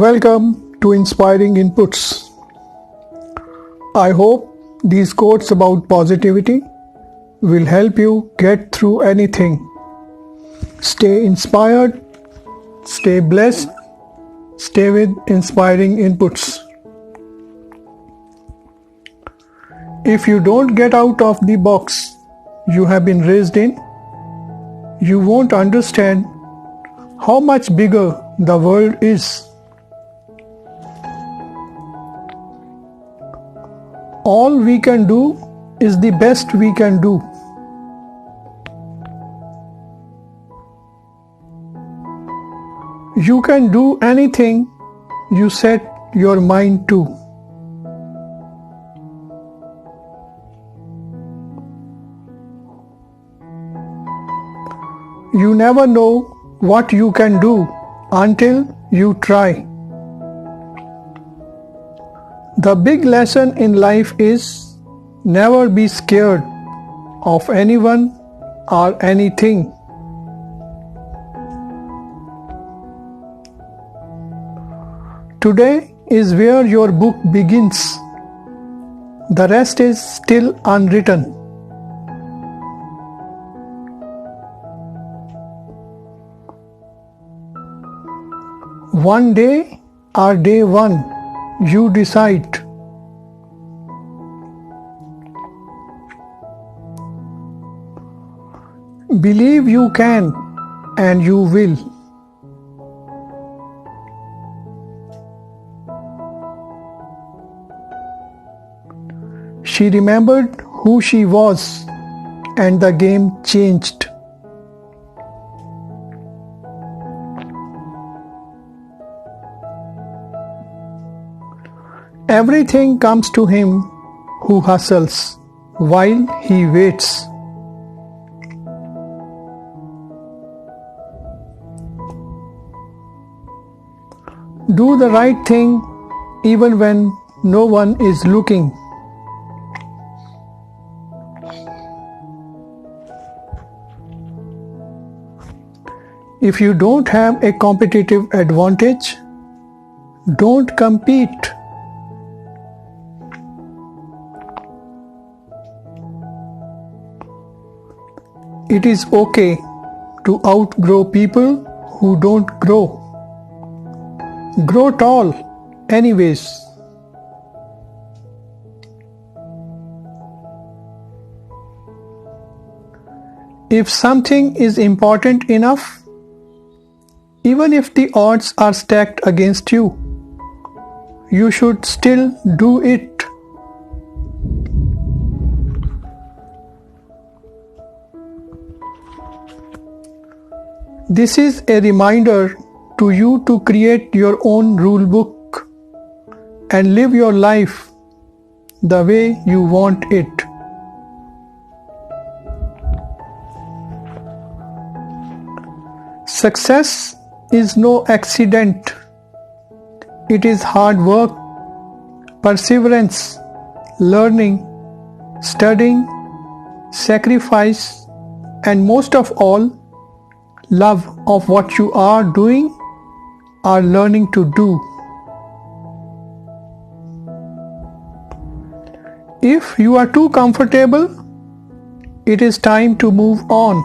Welcome to Inspiring Inputs. I hope these quotes about positivity will help you get through anything. Stay inspired, stay blessed, stay with Inspiring Inputs. If you don't get out of the box you have been raised in, you won't understand how much bigger the world is. All we can do is the best we can do. You can do anything you set your mind to. You never know what you can do until you try. The big lesson in life is never be scared of anyone or anything. Today is where your book begins. The rest is still unwritten. One day or day one, you decide. Believe you can and you will. She remembered who she was and the game changed. Everything comes to him who hustles while he waits. Do the right thing even when no one is looking. If you don't have a competitive advantage, don't compete. It is okay to outgrow people who don't grow. Grow tall, anyways. If something is important enough, even if the odds are stacked against you, you should still do it. This is a reminder to you to create your own rule book and live your life the way you want it. Success is no accident. It is hard work, perseverance, learning, studying, sacrifice, and most of all, love of what you are doing or learning to do. If you are too comfortable, it is time to move on.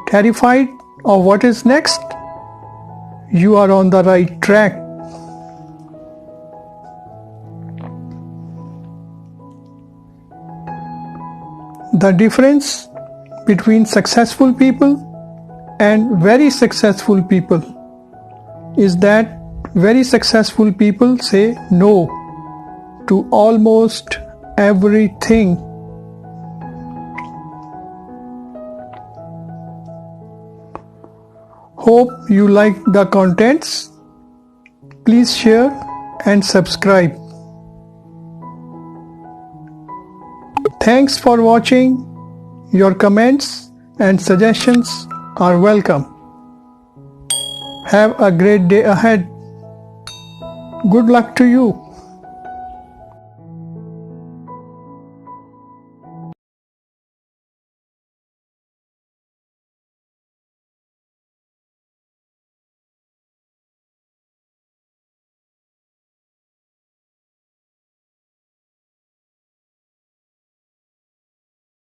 Terrified of what is next, you are on the right track. The difference between successful people and very successful people is that very successful people say no to almost everything. Hope you like the contents. Please share and subscribe. Thanks for watching. Your comments and suggestions are welcome. Have a great day ahead. Good luck to you.